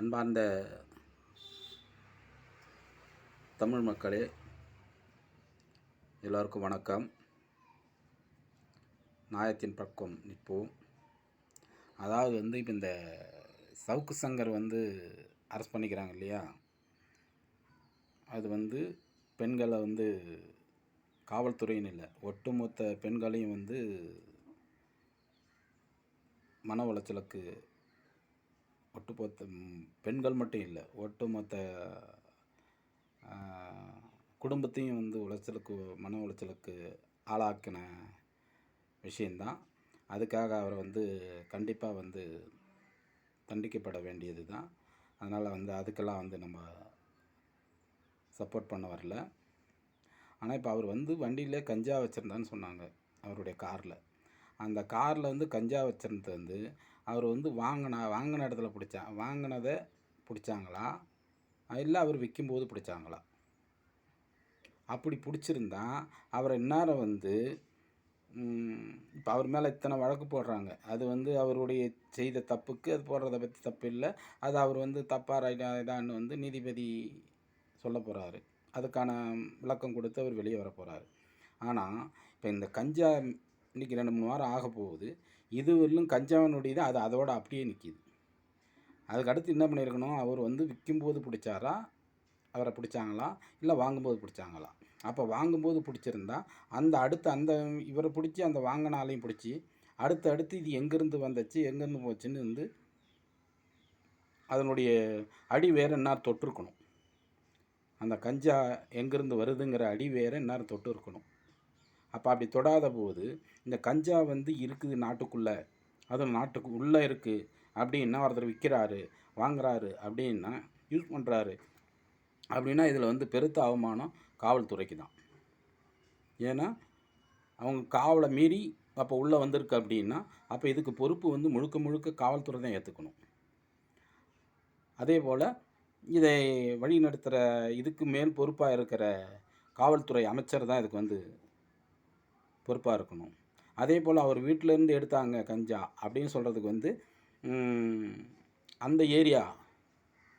அன்பார்ந்த தமிழ் மக்களே, எல்லோருக்கும் வணக்கம். நியாயத்தின் பக்கம் நிற்போம். அதாவது இப்போ இந்த சவுக்கு சங்கர் அரெஸ்ட் பண்ணிக்கிறாங்க இல்லையா, அது பெண்களை காவல்துறையின் இல்லை, ஒட்டுமொத்த பெண்களையும் மன உளைச்சலுக்கு, ஒட்டுமொத்த பெண்கள் மட்டும் இல்லை, ஒட்டுமொத்த குடும்பத்தையும் மன உளைச்சலுக்கு ஆளாக்கின விஷயந்தான். அதுக்காக அவரை கண்டிப்பாக தண்டிக்கப்பட வேண்டியது தான். அதனால் அதுக்கெல்லாம் நம்ம சப்போர்ட் பண்ண வரல. ஆனால் இப்போ அவர் வண்டியில் கஞ்சா வச்சுருந்தான்னு சொன்னாங்க. அவருடைய காரில், அந்த காரில் கஞ்சா வச்சுருந்தது அவர் வாங்கின இடத்துல வாங்கினதை பிடிச்சாங்களா, இல்லை அவர் விற்கும்போது பிடிச்சாங்களா? அப்படி பிடிச்சிருந்தா அவரை இந்நேரம் இப்போ அவர் மேலே இத்தனை வழக்கு போடுறாங்க. அது அவருடைய செய்த தப்புக்கு அது போடுறத பற்றி தப்பு இல்லை. அது அவர் தப்பாக ரைட்டான்னு நீதிபதி சொல்ல போகிறாரு. அதுக்கான விளக்கம் கொடுத்து அவர் வெளியே வர போகிறாரு. ஆனால் இப்போ இந்த கஞ்சா இன்றைக்கி 2-3 வாரம் ஆக போகுது. இதுவரையிலும் கஞ்சாவினுடைய தான் அது அதோடு அப்படியே நிற்கிது. அதுக்கடுத்து என்ன பண்ணியிருக்கணும், அவர் விற்கும்போது பிடிச்சாரா, அவரை பிடிச்சாங்களா, இல்லை வாங்கும்போது பிடிச்சாங்களா? அப்போ வாங்கும்போது பிடிச்சிருந்தா அந்த இவரை பிடிச்சி அந்த வாங்கினாலையும் பிடிச்சி அடுத்து இது எங்கேருந்து வந்துச்சு, எங்கேருந்து போச்சுன்னு அதனுடைய அடி வேறு இந்நேரம் தொட்டிருக்கணும். அந்த கஞ்சா எங்கேருந்து வருதுங்கிற அடி வேறு இந்நேரம் தொட்டு இருக்கணும். அப்போ அப்படி தொடாத போது இந்த கஞ்சா இருக்குது நாட்டுக்குள்ளே, அதுவும் நாட்டுக்கு உள்ளே இருக்குது அப்படின்னா, ஒருத்தர் விற்கிறாரு, வாங்குறாரு அப்படின்னா, யூஸ் பண்ணுறாரு அப்படின்னா, இதில் பெருத்த அவமானம் காவல்துறைக்கு தான். ஏன்னா அவங்க காவலை மீறி அப்போ உள்ளே வந்திருக்கு அப்படின்னா, அப்போ இதுக்கு பொறுப்பு முழுக்க முழுக்க காவல்துறை தான் ஏற்றுக்கணும். அதே போல் இதை வழி நடத்துகிற இதுக்கு மேல் பொறுப்பாக இருக்கிற காவல்துறை அமைச்சர் தான் இதுக்கு பொறுப்பாக இருக்கணும். அதே போல் அவர் வீட்டிலேருந்து எடுத்தாங்க கஞ்சா அப்படின்னு சொல்கிறதுக்கு அந்த ஏரியா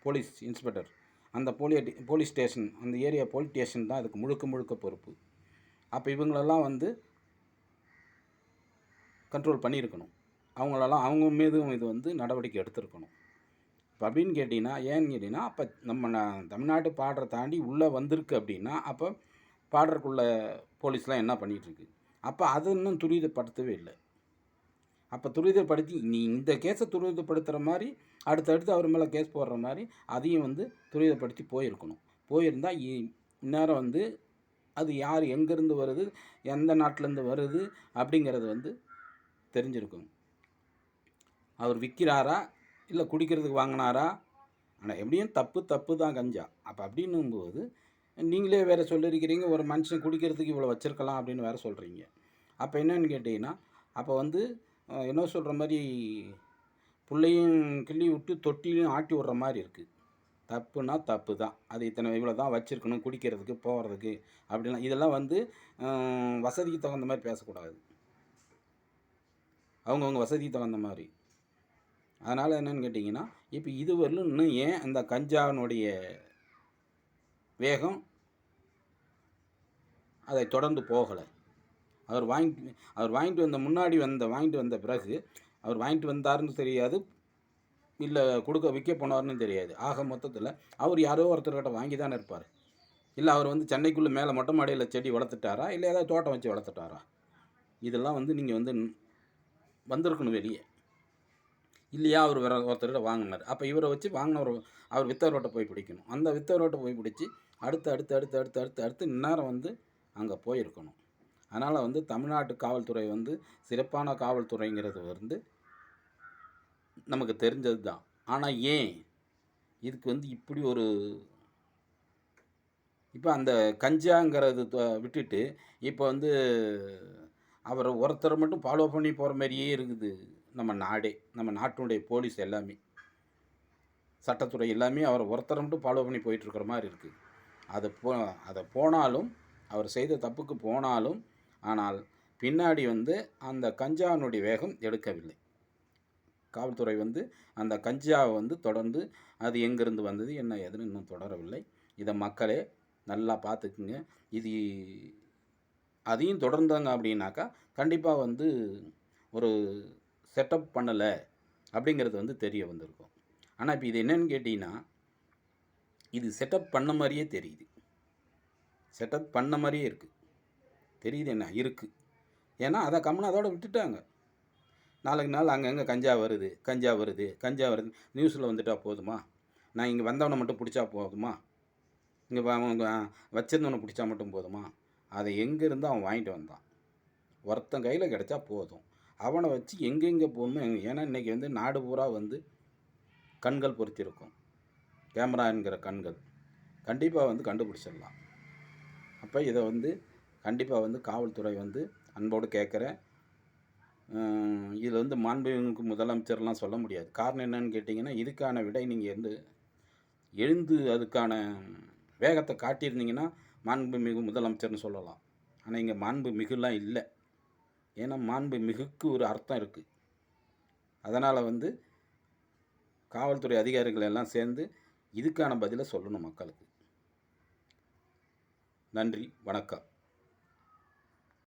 போலீஸ் இன்ஸ்பெக்டர், அந்த போலீஸ் ஸ்டேஷன், அந்த ஏரியா போலீஸ் ஸ்டேஷன் தான் அதுக்கு முழுக்க முழுக்க பொறுப்பு. அப்போ இவங்களெல்லாம் கண்ட்ரோல் பண்ணியிருக்கணும். அவங்க மீதும் இது நடவடிக்கை எடுத்திருக்கணும். இப்போ அப்படின்னு கேட்டிங்கன்னா, ஏன்னு கேட்டிங்கன்னா, அப்போ நம்ம தமிழ்நாட்டு பார்டரை தாண்டி உள்ளே வந்திருக்கு அப்படின்னா, அப்போ பார்டருக்குள்ளே போலீஸ்லாம் என்ன பண்ணிகிட்ருக்கு? அப்போ அது இன்னும் துரிதப்படுத்தவே இல்லை. அப்போ துரிதப்படுத்தி இந்த கேஸை துரிதப்படுத்துகிற மாதிரி அடுத்தடுத்து அவர் மேலே கேஸ் போடுற மாதிரி அதையும் துரிதப்படுத்தி போயிருக்கணும். போயிருந்தால் இந்நேரம் அது யார், எங்கேருந்து வருது, எந்த நாட்டிலேருந்து வருது அப்படிங்கிறது தெரிஞ்சிருக்கும். அவர் விற்கிறாரா, இல்லை குடிக்கிறதுக்கு வாங்கினாரா? ஆனால் எப்படியும் தப்பு தான் கஞ்சா. அப்போ அப்படின்னும்போது நீங்களே வேறு சொல்லியிருக்கிறீங்க, ஒரு மனுஷன் குடிக்கிறதுக்கு இவ்வளோ வச்சுருக்கலாம் அப்படின்னு வேறு சொல்கிறீங்க. அப்போ என்னன்னு கேட்டிங்கன்னா, அப்போ என்ன சொல்கிற மாதிரி புள்ளையும் கிள்ளி விட்டு தொட்டிலையும் ஆட்டி விட்ற மாதிரி இருக்குது. தப்புனா தப்பு தான். அது இவ்வளோ தான் வச்சுருக்கணும் குடிக்கிறதுக்கு போகிறதுக்கு அப்படிலாம். இதெல்லாம் வசதிக்கு தகுந்த மாதிரி பேசக்கூடாது, அவங்கவுங்க வசதிக்கு தகுந்த மாதிரி. அதனால் என்னென்னு கேட்டிங்கன்னா, இப்போ இதுவரையிலும் இன்னும் ஏன் அந்த கஞ்சாவினுடைய வேகம் அதை தொடர்ந்து போகலை? அவர் வாங்கிட்டு வந்த வாங்கிட்டு வந்த பிறகு அவர் வாங்கிட்டு வந்தாருன்னு தெரியாது, இல்லை விற்க போனார்னு தெரியாது. ஆக மொத்தத்தில் அவர் யாரோ ஒருத்தர்கிட்ட வாங்கி தானே இருப்பார். இல்லை அவர் சென்னைக்குள்ளே மேலே மொட்டை மாடியில் செடி வளர்த்துட்டாரா, இல்லை ஏதாவது தோட்டம் வச்சு வளர்த்துட்டாரா? இதெல்லாம் நீங்கள் வந்திருக்கணும் வெளியே. இல்லையா, அவர் வேறு ஒருத்தர்கிட்ட வாங்கினார். அப்போ இவரை வச்சு வாங்கினவர் அவர் வித்தவர்கிட்ட போய் பிடிக்கணும். அந்த வித்தவர்கிட்ட போய் பிடிச்சி அடுத்து இந்நேரம் அங்கே போயிருக்கணும். அதனால் தமிழ்நாட்டு காவல்துறை சிறப்பான காவல்துறைங்கிறது நமக்கு தெரிஞ்சது தான். ஆனால் ஏன் இதுக்கு இப்படி ஒரு இப்போ அந்த கஞ்சாங்கிறது விட்டுட்டு இப்போ அவரை ஒருத்தர் மட்டும் ஃபாலோ பண்ணி போகிற மாதிரியே இருக்குது நம்ம நாடே. நம்ம நாட்டினுடைய போலீஸ் எல்லாமே, சட்டத்துறை எல்லாமே அவரை ஒருத்தரை மட்டும் ஃபாலோ பண்ணி போயிட்டுருக்கிற மாதிரி இருக்குது. அதை போனாலும், அவர் செய்த தப்புக்கு போனாலும், ஆனால் பின்னாடி அந்த கஞ்சாவினுடைய வேகம் எடுக்கவில்லை. காவல்துறை வந்து அந்த கஞ்சாவை வந்து தொடர்ந்து அது எங்கேருந்து வந்தது என்ன ஏதுன்னு இன்னும் தொடரவில்லை. இதை மக்களே நல்லா பார்த்துக்குங்க. இது அதையும் தொடர்ந்தாங்க அப்படின்னாக்கா கண்டிப்பாக வந்து ஒரு செட்டப் பண்ணலை அப்படிங்கிறது வந்து தெரிய வந்திருக்கும். ஆனால் இப்போ இது என்னன்னு கேட்டிங்கன்னா, இது செட்டப் பண்ண மாதிரியே தெரியுது. செட்டப் பண்ண மாதிரியே இருக்குது. தெரியுது என்ன இருக்குது. ஏன்னா அதை கம்முன்னு அதோட விட்டுட்டாங்க. நாளுக்கு நாள் அங்கங்கே கஞ்சா வருது, கஞ்சா வருது, கஞ்சா வருது. நியூஸில் வந்துட்டால் போதுமா? நான் இங்கே வந்தவனை மட்டும் பிடிச்சா போதுமா? இங்கே வச்சிருந்தவனை பிடிச்சா மட்டும் போதுமா? அதை எங்கேருந்து அவன் வாங்கிட்டு வந்தான்? ஒருத்தன் கையில் கிடச்சா போதும். அவனை வச்சு எங்கெங்கே போகணுமோ ஏன்னா இன்றைக்கி வந்து நாடு பூரா வந்து கண்கள் பொருத்தியிருக்கும். கேமரா என்கிற கண்கள். கண்டிப்பாக வந்து கண்டுபிடிச்சிடலாம். அப்போ இதை வந்து கண்டிப்பாக வந்து காவல்துறை வந்து அன்போடு கேட்குறேன். இதில் வந்து மாண்புமிகு முதலமைச்சர்லாம் சொல்ல முடியாது. காரணம் என்னன்னு கேட்டிங்கன்னா, இதுக்கான விடை நீங்கள் வந்து எழுந்து அதுக்கான வேகத்தை காட்டியிருந்தீங்கன்னா மாண்புமிகு முதலமைச்சர்னு சொல்லலாம். ஆனால் இங்கே மாண்புமிகுலாம் இல்லை. ஏன்னா மாண்புமிகுக்கு ஒரு அர்த்தம் இருக்குது. அதனால் வந்து காவல்துறை அதிகாரிகள் எல்லாம் சேர்ந்து இதுக்கான பதிலை சொல்லணும் மக்களுக்கு. நன்றி, வணக்கம்.